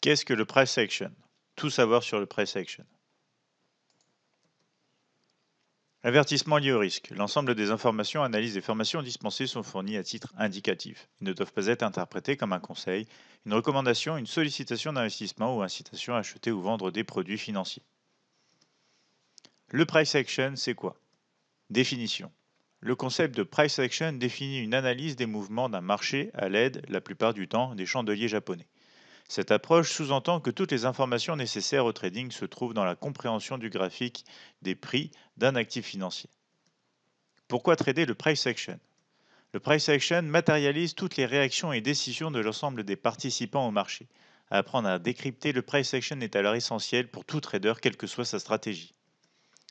Qu'est-ce que le price action? Tout savoir sur le price action. Avertissement lié au risque. L'ensemble des informations, analyses et formations dispensées sont fournies à titre indicatif. Ils ne doivent pas être interprétés comme un conseil, une recommandation, une sollicitation d'investissement ou incitation à acheter ou vendre des produits financiers. Le price action, c'est quoi? Définition. Le concept de price action définit une analyse des mouvements d'un marché à l'aide, la plupart du temps, des chandeliers japonais. Cette approche sous-entend que toutes les informations nécessaires au trading se trouvent dans la compréhension du graphique des prix d'un actif financier. Pourquoi trader le price action? Le price action matérialise toutes les réactions et décisions de l'ensemble des participants au marché. Apprendre à décrypter le price action est alors essentiel pour tout trader, quelle que soit sa stratégie.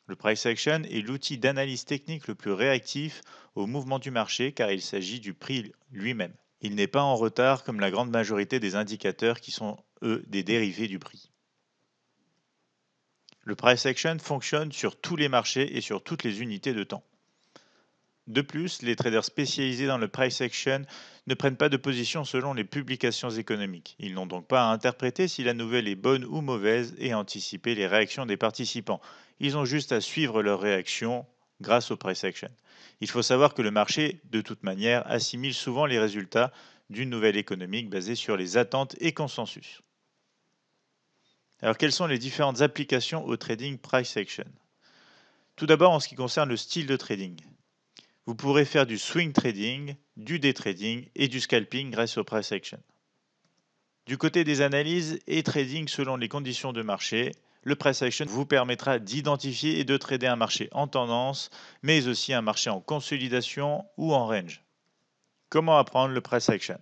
Le price action est l'outil d'analyse technique le plus réactif au mouvement du marché car il s'agit du prix lui-même. Il n'est pas en retard comme la grande majorité des indicateurs qui sont, eux, des dérivés du prix. Le price action fonctionne sur tous les marchés et sur toutes les unités de temps. De plus, les traders spécialisés dans le price action ne prennent pas de position selon les publications économiques. Ils n'ont donc pas à interpréter si la nouvelle est bonne ou mauvaise et à anticiper les réactions des participants. Ils ont juste à suivre leurs réactions grâce au price action. Il faut savoir que le marché, de toute manière, assimile souvent les résultats d'une nouvelle économique basée sur les attentes et consensus. Alors, quelles sont les différentes applications au trading price action? Tout d'abord, en ce qui concerne le style de trading. Vous pourrez faire du swing trading, du day trading et du scalping grâce au price action. Du côté des analyses et trading selon les conditions de marché, le price action vous permettra d'identifier et de trader un marché en tendance, mais aussi un marché en consolidation ou en range. Comment apprendre le price action?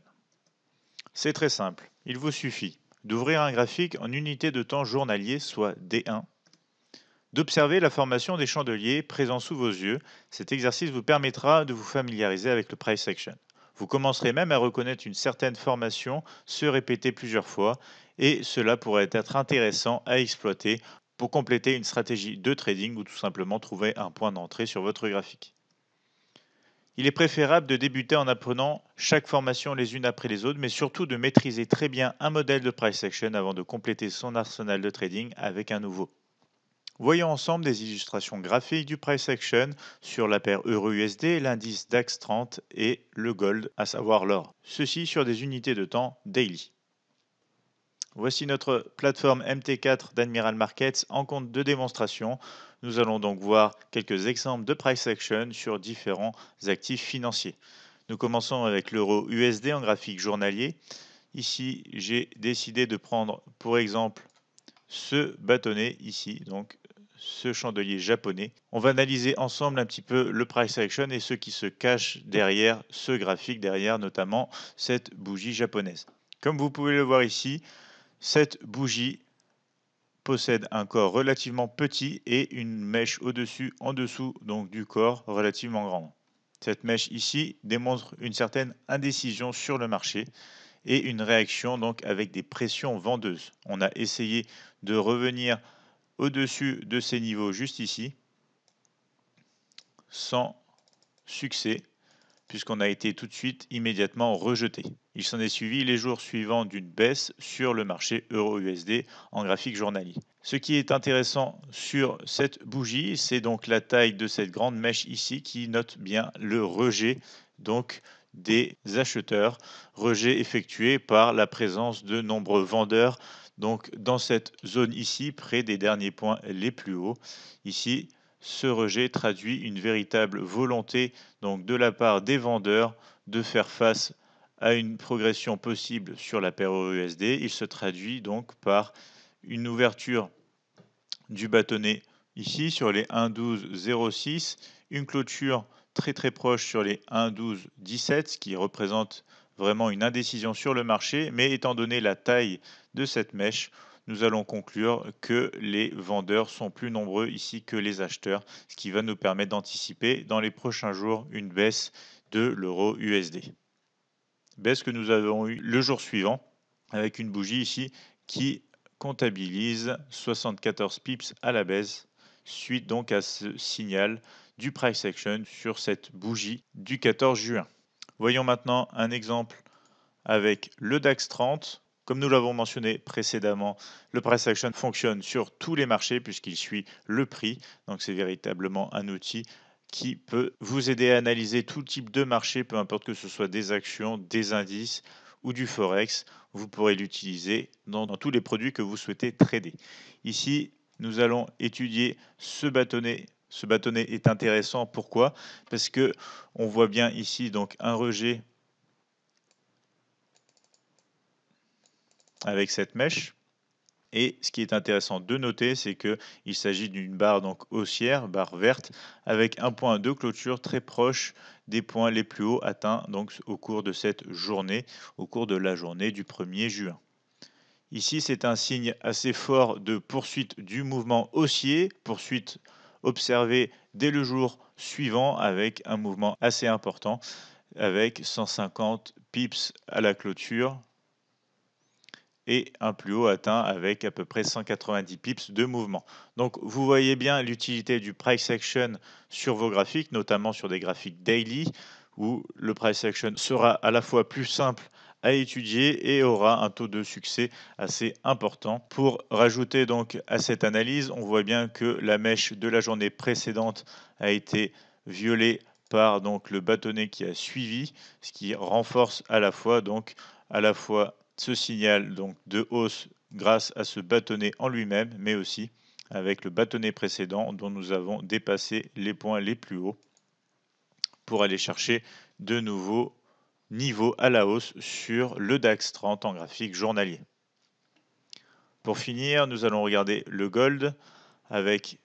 C'est très simple. Il vous suffit d'ouvrir un graphique en unité de temps journalier, soit D1, d'observer la formation des chandeliers présents sous vos yeux. Cet exercice vous permettra de vous familiariser avec le price action. Vous commencerez même à reconnaître une certaine formation se répéter plusieurs fois et cela pourrait être intéressant à exploiter pour compléter une stratégie de trading ou tout simplement trouver un point d'entrée sur votre graphique. Il est préférable de débuter en apprenant chaque formation les unes après les autres, mais surtout de maîtriser très bien un modèle de price action avant de compléter son arsenal de trading avec un nouveau. Voyons ensemble des illustrations graphiques du price action sur la paire euro-USD, l'indice DAX 30 et le gold, à savoir l'or. Ceci sur des unités de temps daily. Voici notre plateforme MT4 d'Admiral Markets en compte de démonstration. Nous allons donc voir quelques exemples de price action sur différents actifs financiers. Nous commençons avec l'euro USD en graphique journalier. Ici, j'ai décidé de prendre pour exemple ce bâtonnet ici, donc ce chandelier japonais. On va analyser ensemble un petit peu le price action et ce qui se cache derrière ce graphique, derrière notamment cette bougie japonaise. Comme vous pouvez le voir ici, cette bougie possède un corps relativement petit et une mèche au-dessus, en dessous donc du corps relativement grand. Cette mèche ici démontre une certaine indécision sur le marché et une réaction donc avec des pressions vendeuses. On a essayé de revenir au-dessus de ces niveaux juste ici, sans succès, puisqu'on a été tout de suite immédiatement rejeté. Il s'en est suivi les jours suivants d'une baisse sur le marché euro-USD en graphique journalier. Ce qui est intéressant sur cette bougie, c'est donc la taille de cette grande mèche ici qui note bien le rejet donc des acheteurs, rejet effectué par la présence de nombreux vendeurs donc dans cette zone ici près des derniers points les plus hauts. Ici, ce rejet traduit une véritable volonté donc de la part des vendeurs de faire face à une progression possible sur la paire euro-USD. Il se traduit donc par une ouverture du bâtonnet ici sur les 1,1206, une clôture très proche sur les 1,1217, ce qui représente vraiment une indécision sur le marché, mais étant donné la taille de cette mèche, nous allons conclure que les vendeurs sont plus nombreux ici que les acheteurs, ce qui va nous permettre d'anticiper dans les prochains jours une baisse de l'euro USD. Baisse que nous avons eu le jour suivant avec une bougie ici qui comptabilise 74 pips à la baisse, suite donc à ce signal du price action sur cette bougie du 14 juin. Voyons maintenant un exemple avec le DAX 30 Comme nous l'avons mentionné précédemment, le price action fonctionne sur tous les marchés puisqu'il suit le prix. Donc c'est véritablement un outil qui peut vous aider à analyser tout type de marché, peu importe que ce soit des actions, des indices ou du forex. Vous pourrez l'utiliser dans tous les produits que vous souhaitez trader. Ici, nous allons étudier ce bâtonnet. Ce bâtonnet est intéressant. Pourquoi? Parce que on voit bien ici donc un rejet avec cette mèche. Et ce qui est intéressant de noter, c'est qu'il s'agit d'une barre donc haussière, barre verte, avec un point de clôture très proche des points les plus hauts atteints donc au cours de cette journée, au cours de la journée du 1er juin. Ici, c'est un signe assez fort de poursuite du mouvement haussier, poursuite observée dès le jour suivant avec un mouvement assez important, avec 150 pips à la clôture et un plus haut atteint avec à peu près 190 pips de mouvement. Donc vous voyez bien l'utilité du price action sur vos graphiques, notamment sur des graphiques daily, où le price action sera à la fois plus simple à étudier et aura un taux de succès assez important. Pour rajouter donc à cette analyse, on voit bien que la mèche de la journée précédente a été violée par donc le bâtonnet qui a suivi, ce qui renforce à la fois ce signal donc de hausse grâce à ce bâtonnet en lui-même, mais aussi avec le bâtonnet précédent dont nous avons dépassé les points les plus hauts pour aller chercher de nouveaux niveaux à la hausse sur le DAX 30 en graphique journalier. Pour finir, nous allons regarder le gold avec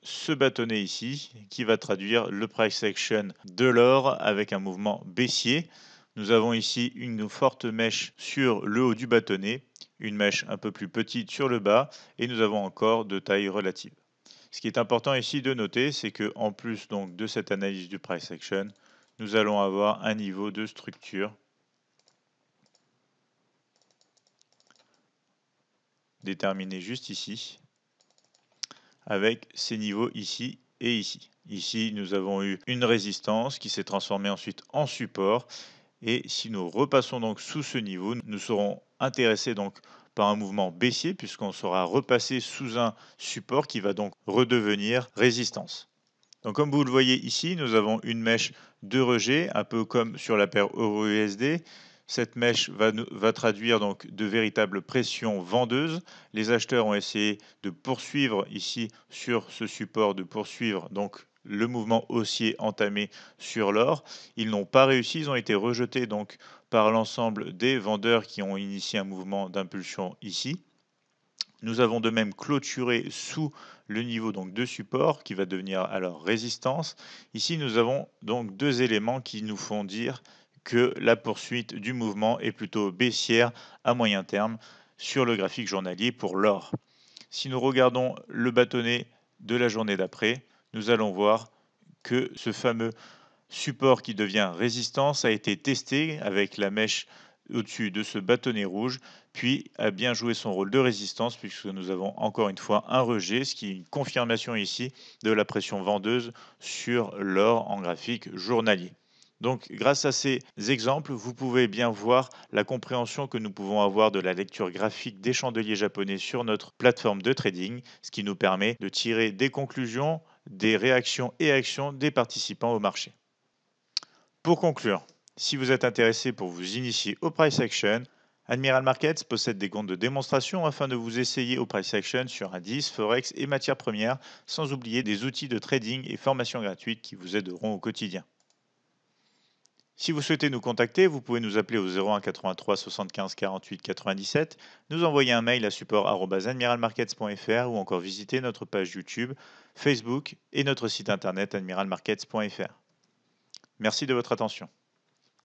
ce bâtonnet ici qui va traduire le price action de l'or avec un mouvement baissier. Nous avons ici une forte mèche sur le haut du bâtonnet, une mèche un peu plus petite sur le bas et nous avons encore de taille relative. Ce qui est important ici de noter, c'est que en plus donc de cette analyse du price action, nous allons avoir un niveau de structure déterminé juste ici avec ces niveaux ici et ici. Ici, nous avons eu une résistance qui s'est transformée ensuite en support. Et si nous repassons donc sous ce niveau, nous serons intéressés donc par un mouvement baissier puisqu'on sera repassé sous un support qui va donc redevenir résistance. Donc comme vous le voyez ici, nous avons une mèche de rejet, un peu comme sur la paire Euro-USD. Cette mèche va traduire donc de véritables pressions vendeuses. Les acheteurs ont essayé de poursuivre ici sur ce support, de poursuivre donc le mouvement haussier entamé sur l'or. Ils n'ont pas réussi, ils ont été rejetés donc par l'ensemble des vendeurs qui ont initié un mouvement d'impulsion ici. Nous avons de même clôturé sous le niveau donc de support qui va devenir alors résistance. Ici, nous avons donc deux éléments qui nous font dire que la poursuite du mouvement est plutôt baissière à moyen terme sur le graphique journalier pour l'or. Si nous regardons le bâtonnet de la journée d'après, nous allons voir que ce fameux support qui devient résistance a été testé avec la mèche au-dessus de ce bâtonnet rouge, puis a bien joué son rôle de résistance puisque nous avons encore une fois un rejet, ce qui est une confirmation ici de la pression vendeuse sur l'or en graphique journalier. Donc grâce à ces exemples, vous pouvez bien voir la compréhension que nous pouvons avoir de la lecture graphique des chandeliers japonais sur notre plateforme de trading, ce qui nous permet de tirer des conclusions, des réactions et actions des participants au marché. Pour conclure, si vous êtes intéressé pour vous initier au price action, Admiral Markets possède des comptes de démonstration afin de vous essayer au price action sur indices, forex et matières premières, sans oublier des outils de trading et formations gratuites qui vous aideront au quotidien. Si vous souhaitez nous contacter, vous pouvez nous appeler au 01 83 75 48 97, nous envoyer un mail à support@admiralmarkets.fr ou encore visiter notre page YouTube, Facebook et notre site internet admiralmarkets.fr. Merci de votre attention.